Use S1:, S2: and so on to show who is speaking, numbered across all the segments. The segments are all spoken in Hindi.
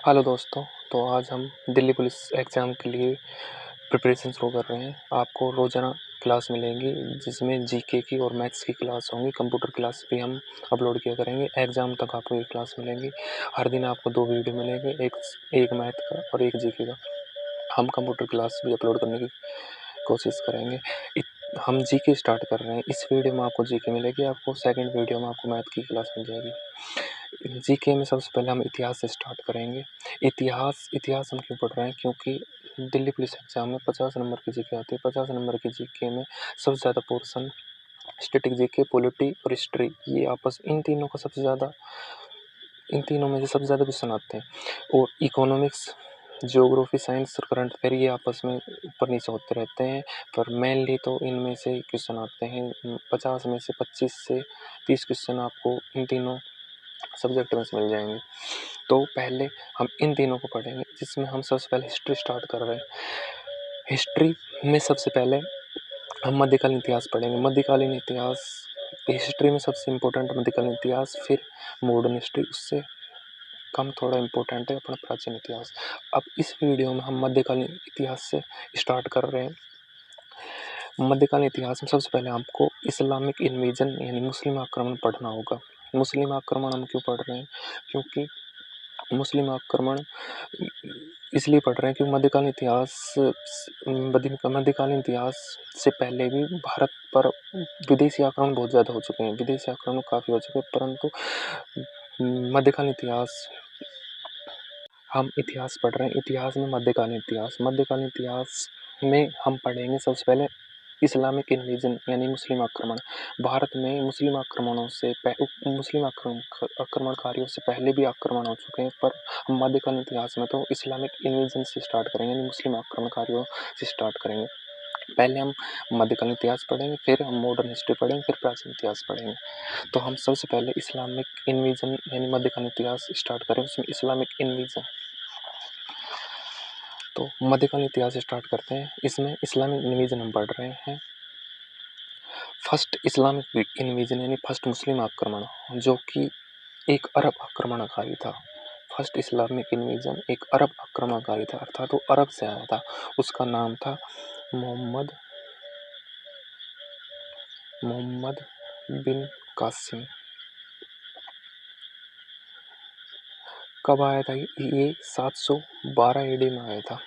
S1: हेलो दोस्तों। तो आज हम दिल्ली पुलिस एग्ज़ाम के लिए प्रिपरेशन शुरू कर रहे हैं। आपको रोज़ाना क्लास मिलेंगी जिसमें जीके की और मैथ्स की क्लास होंगी। कंप्यूटर क्लास भी हम अपलोड किया करेंगे। एग्ज़ाम तक आपको ये क्लास मिलेंगी। हर दिन आपको 2 वीडियो मिलेंगे, एक मैथ का और एक जीके का। हम कंप्यूटर क्लास भी अपलोड करने की कोशिश करेंगे। हम जीके स्टार्ट कर रहे हैं। इस वीडियो में आपको जीके मिलेगी, आपको सेकंड वीडियो में आपको मैथ की क्लास मिल जाएगी। जीके में सबसे पहले हम इतिहास से स्टार्ट करेंगे। इतिहास हम क्यों पढ़ रहे हैं? क्योंकि दिल्ली पुलिस एग्ज़ाम में 50 नंबर की जीके आती है। 50 नंबर की जीके में सबसे ज़्यादा पोर्शन स्टैटिक जीके, पॉलिटी और हिस्ट्री, ये आपस इन तीनों में से सबसे ज़्यादा क्वेश्चन आते हैं। और इकोनॉमिक्स, ज्योग्राफी, साइंस और करंट अफेयर ये आपस में ऊपर नीचे होते रहते हैं, पर मेनली तो इनमें से क्वेश्चन आते हैं। 50 में से 25 से 30 क्वेश्चन आपको इन तीनों सब्जेक्ट में से मिल जाएंगे। तो पहले हम इन तीनों को पढ़ेंगे, जिसमें हम सबसे पहले हिस्ट्री स्टार्ट कर रहे हैं। हिस्ट्री में सबसे पहले हम मध्यकालीन इतिहास पढ़ेंगे। मध्यकालीन इतिहास हिस्ट्री में सबसे इम्पोर्टेंट मध्यकालीन इतिहास, फिर मॉडर्न हिस्ट्री, उससे कम थोड़ा इम्पोर्टेंट है अपना प्राचीन इतिहास। अब इस वीडियो में हम मध्यकालीन इतिहास से स्टार्ट कर रहे हैं। मध्यकालीन इतिहास में सबसे पहले आपको इस्लामिक इन्वेजन यानी मुस्लिम आक्रमण पढ़ना होगा। मुस्लिम आक्रमण हम क्यों पढ़ रहे हैं? क्योंकि मुस्लिम आक्रमण इसलिए पढ़ रहे हैं क्योंकि मध्यकालीन इतिहास से पहले भी भारत पर विदेशी आक्रमण बहुत ज़्यादा हो चुके हैं। विदेशी आक्रमण काफ़ी हो चुके हैं, परंतु मध्यकालीन इतिहास हम इतिहास पढ़ रहे हैं। इतिहास में मध्यकालीन इतिहास में हम पढ़ेंगे सबसे पहले इस्लामिक इन्वेजन यानी मुस्लिम आक्रमण। भारत में मुस्लिम आक्रमणकारियों से पहले भी आक्रमण हो चुके हैं, पर हम मध्यकालीन इतिहास में तो इस्लामिक इन्वेजन से स्टार्ट करेंगे यानी मुस्लिम आक्रमणकारियों से स्टार्ट करेंगे। पहले हम मध्यकालीन इतिहास पढ़ेंगे, फिर हम मॉडर्न हिस्ट्री पढ़ेंगे, फिर प्राचीन इतिहास पढ़ेंगे। तो हम सबसे पहले इस्लामिक इन्वेजन यानी मध्यकालीन इतिहास स्टार्ट करें। उसमें इस्लामिक इन्वेजन, तो मध्यकालीन इतिहास स्टार्ट करते हैं। इसमें इस्लामिक इन्वेजन हम पढ़ रहे हैं। फर्स्ट इस्लामिक इन्वेजन यानी फर्स्ट मुस्लिम आक्रमण, जो कि एक अरब आक्रमणकारी था। फर्स्ट इस्लामिक इन्वेजन एक अरब आक्रमणकारी था, अर्थात वो अरब से आया था। उसका नाम था मोहम्मद बिन कासिम। कब आया था ये? 712 AD में आया था।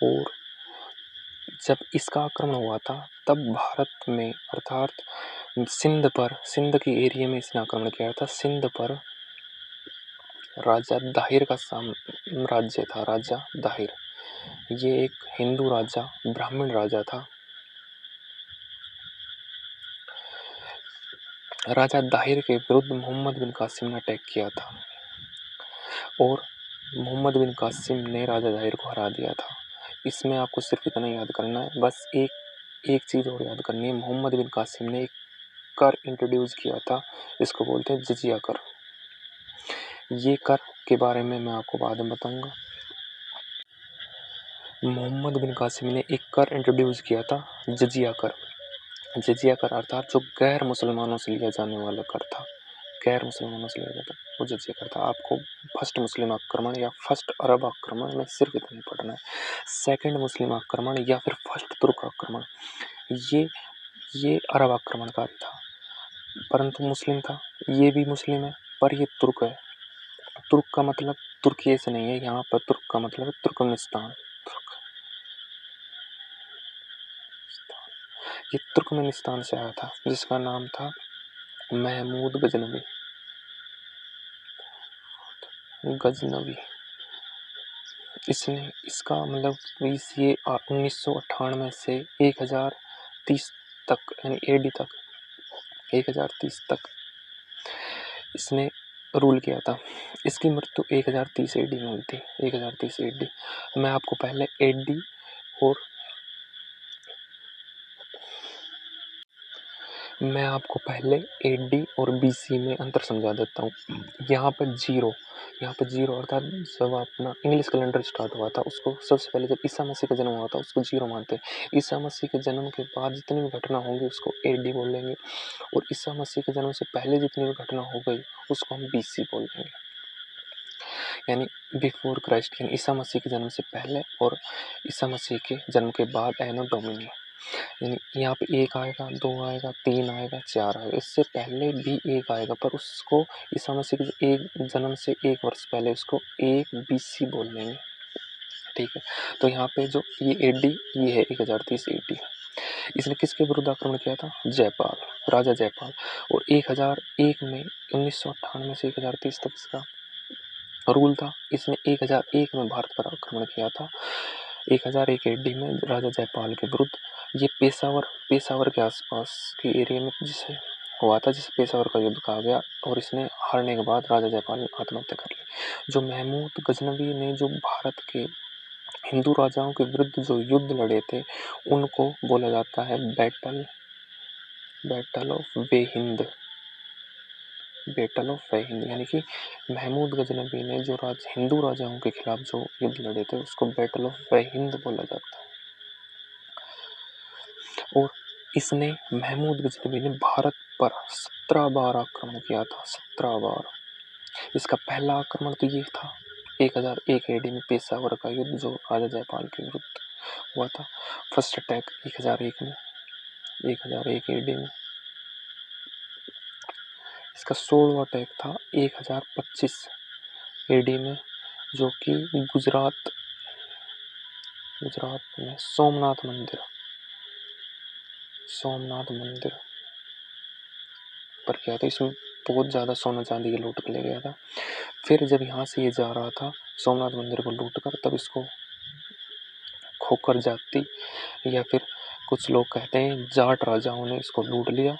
S1: और जब इसका आक्रमण हुआ था तब भारत में अर्थात सिंध की एरिया में इसने आक्रमण किया था। सिंध पर राजा दाहिर का साम्राज्य था। राजा दाहिर ये एक हिंदू राजा, ब्राह्मण राजा था। राजा दाहिर के विरुद्ध मोहम्मद बिन कासिम ने अटैक किया था और मोहम्मद बिन कासिम ने राजा दाहिर को हरा दिया था। इसमें आपको सिर्फ इतना याद करना है, बस एक चीज़ और याद करनी है। मोहम्मद बिन कासिम ने एक कर इंट्रोड्यूस किया था, इसको बोलते हैं जजिया कर। ये कर के बारे में मैं आपको बाद में बताऊंगा। मोहम्मद बिन कासिम ने एक कर इंट्रोड्यूस किया था, जजिया कर। जजिया कर अर्थात जो गैर मुसलमानों से लिया जाने वाला कर था, गैर मुसलमानों से लिया जाता वो जजिया कर था। आपको फर्स्ट मुस्लिम आक्रमण या फर्स्ट अरब आक्रमण में सिर्फ इतना ही पढ़ना है। सेकंड मुस्लिम आक्रमण या फिर फर्स्ट तुर्क आक्रमण, ये अरब आक्रमणकारी था परंतु मुस्लिम था। ये भी मुस्लिम है पर ये तुर्क है। तुर्क का मतलब तुर्की से नहीं है, यहाँ पर तुर्क का मतलब है तुर्कमेनिस्तान। ये तुर्कमेनिस्तान से आया था, जिसका नाम था महमूद गजनवी। इसका मतलब ये 1998 से 1030 तक यानी AD तक 1030 तक इसने रूल किया था। इसकी मृत्यु 1030 AD में हुई थी। 1030 AD। मैं आपको पहले AD और BC में अंतर समझा देता हूँ। यहाँ पर जीरो अर्थात जब अपना इंग्लिश कैलेंडर स्टार्ट हुआ था, उसको सबसे पहले जब ईसा मसीह का जन्म हुआ था उसको जीरो मानते हैं। ईसा मसीह के जन्म के बाद जितनी भी घटना होंगी उसको AD बोलेंगे, और ईसा मसीह के जन्म से पहले जितनी भी घटना हो गई उसको हम BC बोलेंगे। यानी बिफोर क्राइस्ट यानी ईसा मसीह के जन्म से पहले और ईसा मसीह के जन्म के बाद एनो डोमिनी, यानी यहाँ पे 1 आएगा, 2 आएगा, 3 आएगा, 4 आएगा, इससे पहले भी 1 आएगा पर उसको ईसा मसीह के एक जन्म से 1 वर्ष पहले उसको 1 BC बोल देंगे, ठीक है। तो यहाँ पे जो ये AD ये है 1030 AD। इसने किसके विरुद्ध आक्रमण किया था? जयपाल, राजा जयपाल। और 1001 में 1998 से 1030 तक इसका रूल था। इसने 1001 में भारत पर आक्रमण किया था, 1001 AD में राजा जयपाल के विरुद्ध। ये पेशावर के आसपास के एरिया में जिसे हुआ था, जिसे पेशावर का युद्ध कहा गया। और इसने हारने के बाद राजा जयपाल ने आत्महत्या कर ली। जो महमूद गजनवी ने जो भारत के हिंदू राजाओं के विरुद्ध जो युद्ध लड़े थे उनको बोला जाता है बैटल ऑफ वेहिंद, बैटल ऑफ वेहिंद। यानी कि महमूद गजनवी ने जो हिंदू राजाओं के खिलाफ जो युद्ध लड़े थे उसको बैटल ऑफ वेहिंद बोला जाता है। और इसने महमूद गजनवी ने भारत पर 17 बार आक्रमण किया था, 17 बार। इसका पहला आक्रमण तो ये था 1001 AD में पेशावर का युद्ध जो राजा जयपाल के विरुद्ध हुआ था। फर्स्ट अटैक 1001 में, 1001 AD में। इसका 16वां अटैक था 1025 AD में, जो कि गुजरात में सोमनाथ मंदिर पर किया था। इसमें बहुत ज़्यादा सोना चांदी के लूट के ले गया था। फिर जब यहाँ से ये जा रहा था सोमनाथ मंदिर को लूट कर, तब इसको खोकर जाति या फिर कुछ लोग कहते हैं जाट राजाओं ने इसको लूट लिया।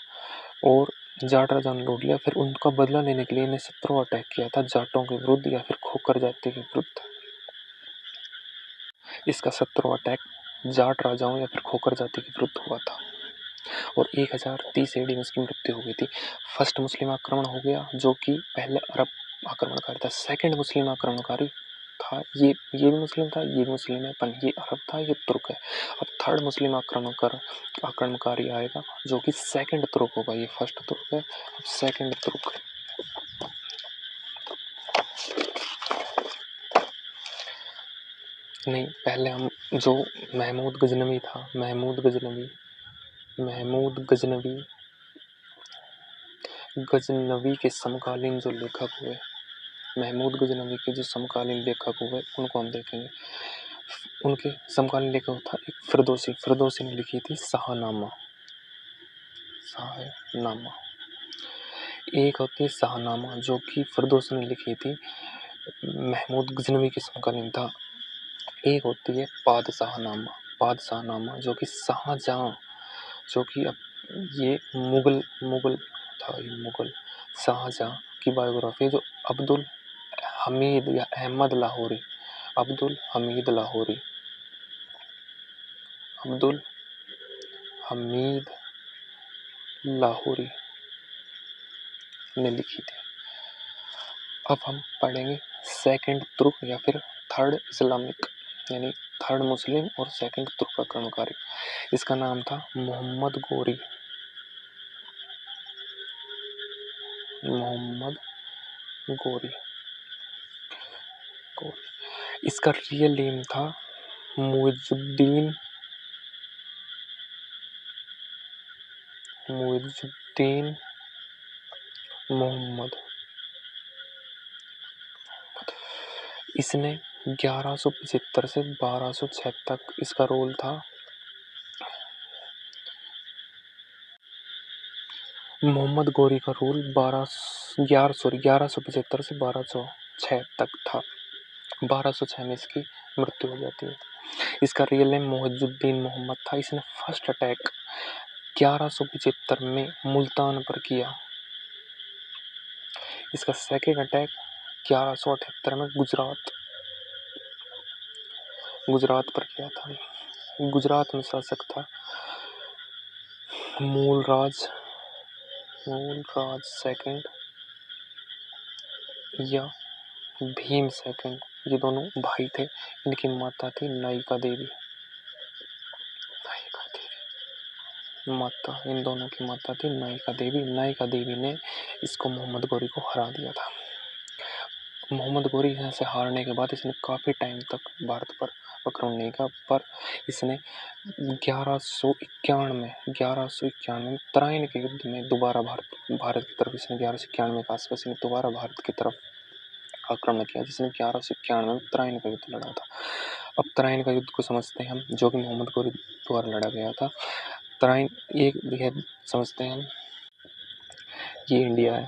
S1: और जाट राजाओं ने लूट लिया, फिर उनका बदला लेने के लिए इन्हें 17वां अटैक किया था जाटों के विरुद्ध या फिर खोकर जाति के विरुद्ध। इसका 17वां अटैक जाट राजाओं या फिर खोकर जाति के विरुद्ध हुआ था। और 1030 AD में इसकी मृत्यु हो गई थी। फर्स्ट मुस्लिम आक्रमण हो गया जो कि पहले अरब आक्रमणकारी था। सेकंड मुस्लिम आक्रमणकारी था, ये भी मुस्लिम था, ये भी मुस्लिम है, पर ये अरब था, ये तुर्क है। अब थर्ड मुस्लिम आक्रमणकारी आएगा जो कि सेकंड तुर्क होगा। ये फर्स्ट तुर्क है, अब सेकंड तुर्क है। नहीं, पहले हम जो महमूद गजनवी था, महमूद गजनवी के समकालीन जो लेखक हुए, महमूद गजनवी के जो समकालीन लेखक हुए उनको हम देखेंगे। उनके समकालीन लेखक था एक फिरदौसी ने लिखी थी शाहनामा। एक होती है शाहनामा जो कि फिरदौसी ने लिखी थी, महमूद गजनवी के समकालीन था। एक होती है पादशाहनामा जो कि शाहजहां, जो कि अब ये मुगल था, ये मुगल शाहजहां की बायोग्राफी जो अब्दुल हमीद या अहमद लाहौरी, अब्दुल हमीद लाहौरी ने लिखी थी। अब हम पढ़ेंगे सेकंड तुर्क या फिर थर्ड इस्लामिक, यानी थर्ड मुस्लिम और सेकंड तुर्क आक्रमणकारी। इसका नाम था मोहम्मद गोरी। इसका रियल नेम था मुइजुद्दीन मोहम्मद। इसने 1175 से 1206 तक इसका रोल था। मोहम्मद गोरी का रोल 1175 से 1206 तक था। 1206 में इसकी मृत्यु हो जाती है। इसका रियल नेम मुइजुद्दीन मोहम्मद था। इसने फर्स्ट अटैक 1175 में मुल्तान पर किया। इसका सेकंड अटैक 1178 में गुजरात पर किया था। गुजरात में शासक था मूलराज सेकंड या भीम सेकंड, ये दोनों भाई थे। इनकी माता थी नायिका देवी। इन दोनों की माता थी नायिका देवी ने इसको मोहम्मद गोरी को हरा दिया था। मोहम्मद गोरी यहाँ से हारने के बाद इसने काफ़ी टाइम तक भारत पर आक्रमण नहीं किया, पर इसने 1191 में तराइन के युद्ध में दोबारा भारत की तरफ इसने 1191 के आसपास इसने दोबारा भारत की तरफ आक्रमण किया, जिसने 1191 में तराइन का युद्ध लड़ा था। अब तराइन का युद्ध को समझते हैं हम, जो कि मोहम्मद गोरी द्वारा लड़ा गया था। तराइन एक समझते हैं हम, ये इंडिया है।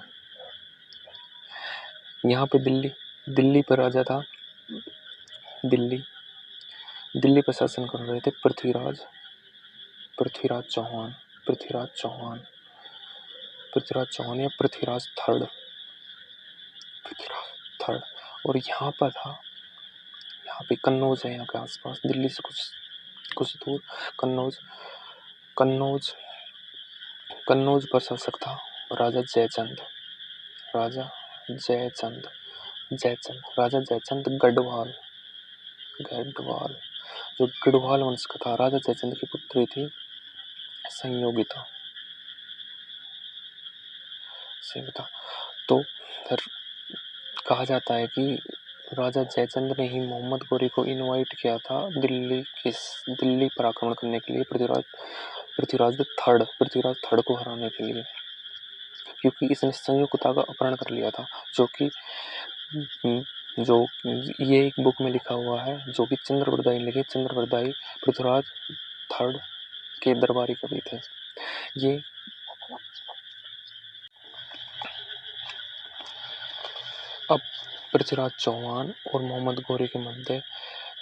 S1: यहाँ पे दिल्ली पर राजा था। दिल्ली पर शासन कर रहे थे पृथ्वीराज चौहान या पृथ्वीराज थर्ड। और यहाँ पे कन्नौज है, यहाँ के आसपास दिल्ली से कुछ दूर कन्नौज पर शासक था राजा जयचंद गढ़वाल, जो गढ़वाल वंश का था। राजा जयचंद की पुत्री थी संयोगिता। तो कहा जाता है कि राजा जयचंद ने ही मोहम्मद गोरी को इनवाइट किया था दिल्ली पर आक्रमण करने के लिए, पृथ्वीराज थर्ड को हराने के लिए, क्योंकि इसने संयुक्ता का अपहरण कर लिया था, जो ये एक बुक में लिखा हुआ है, जो कि चंद्रवरदाई लिखे। चंद्रवरदाई पृथ्वीराज थर्ड के दरबारी कवि थे। ये अब पृथ्वीराज चौहान और मोहम्मद गोरी के मध्य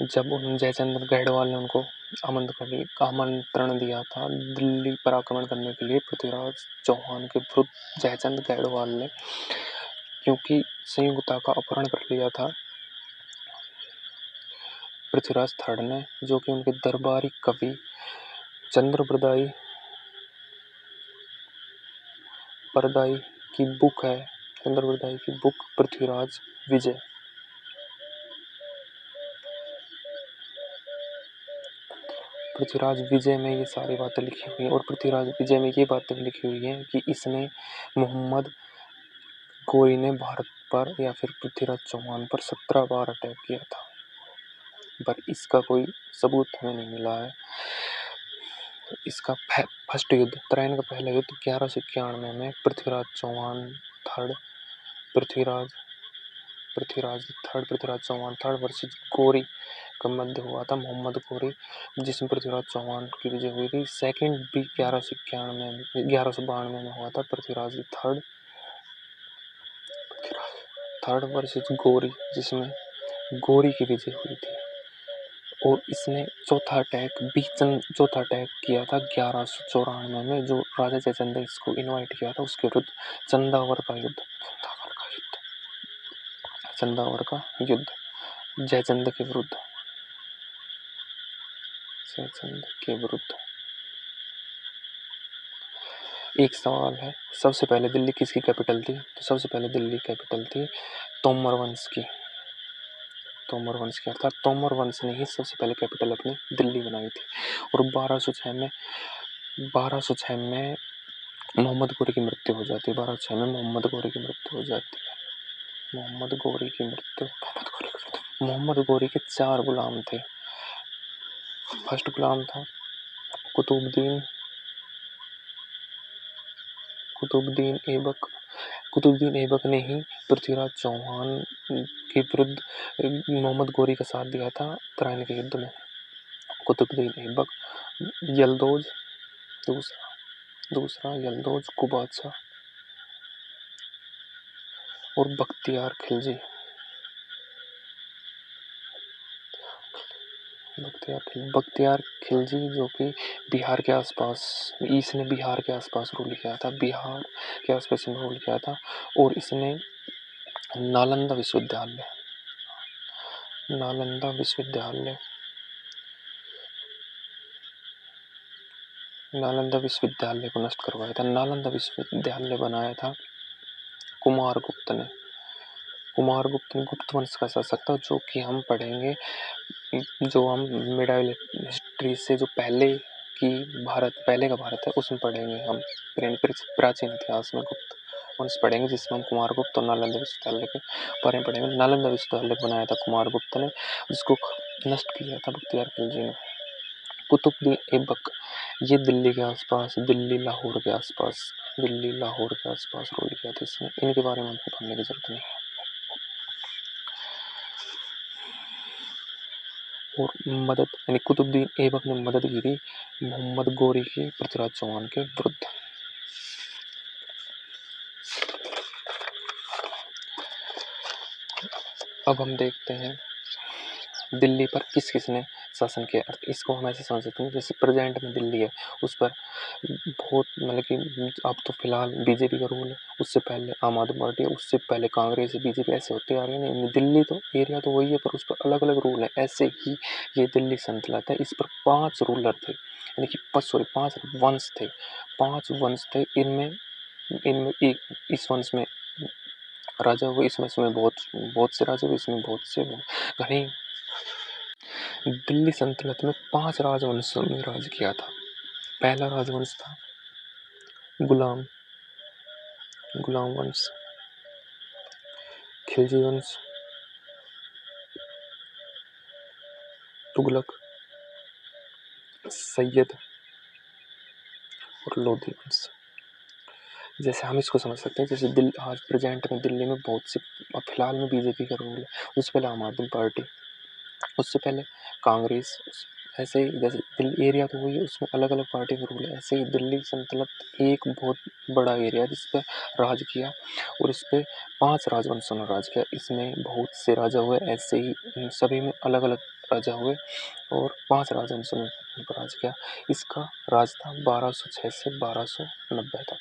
S1: जब जयचंद गढ़वाल ने उनको आमंत्रण दिया था दिल्ली पर आक्रमण करने के लिए, पृथ्वीराज चौहान के विरुद्ध जयचंद गढ़वाल ने, क्योंकि संयुक्ता का अपहरण कर लिया था पृथ्वीराज थर्ड ने, जो कि उनके दरबारी कवि चंद्रवरदाई की बुक है। चंद्रवरदाई की बुक पृथ्वीराज विजय में ये सारी बातें लिखी हुई हैं। और पृथ्वीराज विजय में ये बातें लिखी हुई हैं कि इसने मोहम्मद गोरी ने भारत पर या फिर पृथ्वीराज चौहान पर 17 बार अटैक किया था, पर इसका कोई सबूत हमें नहीं मिला है। इसका फर्स्ट युद्ध, तराइन का पहला युद्ध 1191 में पृथ्वीराज चौहान थर्ड वर्सेस गोरी का मध्य हुआ था, मोहम्मद गोरी, जिसमें पृथ्वीराज चौहान की विजय हुई थी। सेकंड भी 1192 में हुआ था, पृथ्वीराज थर्ड वर्सेस गोरी, जिसमें गोरी की विजय हुई थी। और इसने चौथा अटैक किया था 1194 में, जो राजा जयचंद ने इसको इनवाइट किया था, उसके विरुद्ध चंदावर का युद्ध जयचंद के विरुद्ध। एक सवाल है, सबसे पहले दिल्ली किसकी कैपिटल थी? तो सबसे पहले दिल्ली कैपिटल थी तोमर वंश की, अर्थात तोमर वंश ने ही सबसे पहले कैपिटल अपनी दिल्ली बनाई थी। और 1206 में मोहम्मद गोरी की मृत्यु हो जाती है। मोहम्मद गोरी के 4 गुलाम थे। फर्स्ट गुलाम था कुतुबुद्दीन ऐबक ने ही पृथ्वीराज चौहान के विरुद्ध मोहम्मद गोरी का साथ दिया था तराइन के युद्ध में। कुतुबुद्दीन ऐबक, यलदौज दूसरा यलदौज कुबाचा और बख्तियार खिलजी, जो कि बिहार के आसपास रूल किया था। और इसने नालंदा विश्वविद्यालय को नष्ट करवाया था। नालंदा विश्वविद्यालय बनाया था कुमारगुप्त ने। गुप्त वंश का शासक था, जो कि हम पढ़ेंगे, जो हम मिडाइवल हिस्ट्री से जो पहले का भारत है उसमें पढ़ेंगे हम, प्राचीन इतिहास में वंश पढ़ेंगे, जिसमें हम कुमारगुप्त और नालंदा विश्वविद्यालय के बारे में पढ़ेंगे। नालंदा विश्वविद्यालय बनाया था कुमारगुप्त ने, जिसको नष्ट किया था बख्तियार खिलजी ने। कुतुबुद्दीन ऐबक, ये दिल्ली के आसपास, दिल्ली लाहौर के आसपास रूल किया था इसने। इनके बारे में हमको पढ़ने की जरूरत नहीं है। और मदद, यानी कुतुबुद्दीन ऐबक ने मदद की थी मोहम्मद गोरी के पृथ्वीराज चौहान के विरुद्ध। अब हम देखते हैं दिल्ली पर किस किसने शासन किया। इसको हम ऐसे समझ सकते हैं, जैसे प्रेजेंट में दिल्ली है, उस पर बहुत मतलब कि अब तो फिलहाल बीजेपी का रूल है, उससे पहले आम आदमी पार्टी है, उससे पहले कांग्रेस है, बीजेपी, ऐसे होते आ रहे हैं। नहीं, दिल्ली तो एरिया तो वही है, पर उस पर अलग अलग रूल है। ऐसे ही ये दिल्ली सल्तनत है, इस पर 5 रूलर थे, यानी कि 5 वंश थे। 5 वंश थे। इनमें इस वंश में राजा हुए, इस वंश में बहुत से राजा हुए, इसमें बहुत से घने। दिल्ली सल्तनत में 5 राजवंशों ने राज किया था। पहला राजवंश था गुलाम वंश, खिलजी वंश, तुगलक, सैयद और लोधी वंश। जैसे हम इसको समझ सकते हैं, जैसे आज प्रेजेंट में दिल्ली में बहुत से, फिलहाल में बीजेपी का रूल है, उससे पहले आम आदमी पार्टी, उससे पहले कांग्रेस, ऐसे ही जैसे दिल्ली एरिया तो वही है, उसमें अलग अलग पार्टी का रूल है। ऐसे ही दिल्ली सल्तनत एक बहुत बड़ा एरिया जिस पर राज किया, और इस पर 5 राजवंशों ने राज किया। इसमें बहुत से राजा हुए, ऐसे ही इन सभी में अलग अलग राजा हुए, और 5 राजवंशों ने इन पर राज किया। इसका राज था 1206 से 1290 तक।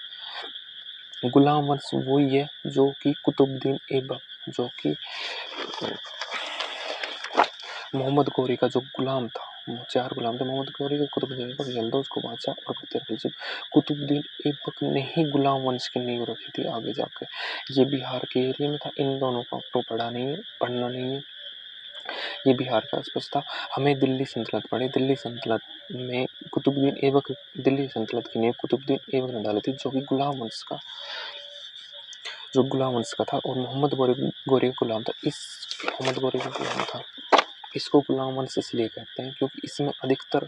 S1: गुलाम वंश वही है जो कि कुतुबुद्दीन ऐबक, जो कि मोहम्मद गौरी का जो गुलाम था, 4 गुलाम थे मोहम्मद गौरी के, कुतुबुद्दीन ऐबक, यलदौज को बादशाह और बख्तियार खिलजी। कुतुबुद्दीन ऐबक ने ही गुलाम वंश की नींव रखी थी आगे जाकर। ये बिहार के एरिया में था, इन दोनों का तो पढ़ना नहीं है। ये बिहार के आसपास था। हमें दिल्ली सल्तनत पढ़ी। दिल्ली सल्तनत में कुतुबुद्दीन ऐबक, दिल्ली सल्तनत की नींव कुतुबुद्दीन ऐबक ने डाली थी, जो कि गुलाम वंश का था, और मोहम्मद गौरी का गुलाम था। मोहम्मद गौरी का गुलाम था। इसको गुलाम वंश इसलिए कहते हैं क्योंकि इसमें अधिकतर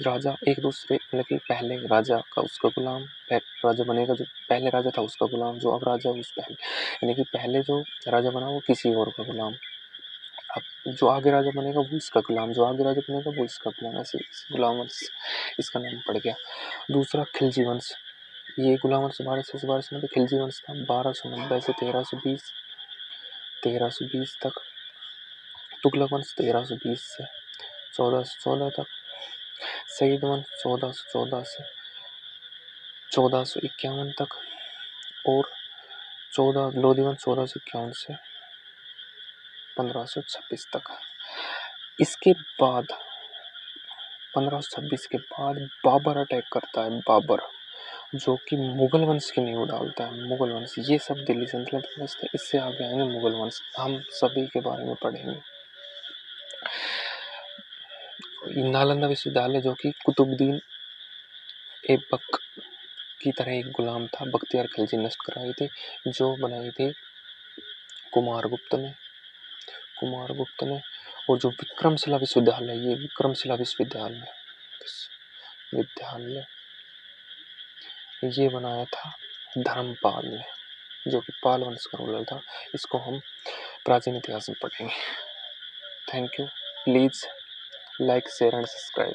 S1: राजा एक दूसरे, मतलब कि पहले राजा का उसका गुलाम, राजा बनेगा जो पहले राजा था उसका गुलाम, जो अब राजा उस पहले, यानी कि पहले जो राजा बना वो किसी और का गुलाम, अब जो आगे राजा बनेगा वो इसका गुलाम, जो आगे राजा बनेगा वो इसका गुलाम, ऐसे गुलाम वंश इसका नाम पड़ गया। दूसरा खिलजी वंश, ये गुलाम वंश 1200 से 1290, खिलजी वंश था 1290 से 1320 तक। तुगलक वंश 1320 से 1414 तक। सईद वंश 1414 से 1451 तक, और लोधी वंश 1451 से 1526 तक। इसके बाद 1526 के बाद बाबर अटैक करता है, बाबर, जो कि मुगल वंश की नींव डालता है। मुगल वंश, ये सब दिल्ली सल्तनत के वंश थे। इससे आगे आएंगे मुगल वंश, हम सभी के बारे में पढ़ेंगे। नालंदा विश्वविद्यालय, जो कि कुतुबुद्दीन ऐबक की तरह एक गुलाम था, बख्तियार खिलजी नष्ट कराई थी, जो बनाई थी कुमारगुप्त ने। और जो विक्रमशिला विश्वविद्यालय, ये विक्रमशिला विश्वविद्यालय ये बनाया था धर्मपाल ने, जो कि पाल वंश का रूलर था। इसको हम प्राचीन इतिहास में पढ़ेंगे। Thank you. Please like, share and subscribe.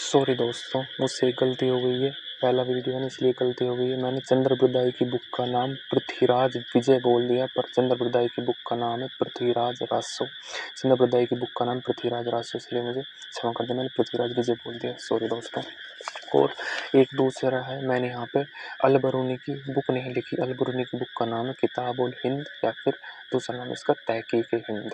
S1: Sorry दोस्तों, मुझसे एक गलती हो गई है, पहला वीडियो है इसलिए गलती हो गई है। मैंने चंद्रप्रदाय की बुक का नाम पृथ्वीराज विजय बोल दिया, पर चंद्रप्रदाय की बुक का नाम है पृथ्वीराज रासो। चंद्रप्रदाय की बुक का नाम पृथ्वीराज रासो, इसलिए मुझे क्षमा कर दें, मैंने पृथ्वीराज विजय बोल दिया, सॉरी दोस्तों। और एक दूसरा है, मैंने यहाँ पे अल-बरूनी की बुक नहीं लिखी। अल-बरूनी की बुक का नाम है किताबुल हिंद, या फिर दूसरा नाम इसका तहकीक-ए-हिंद।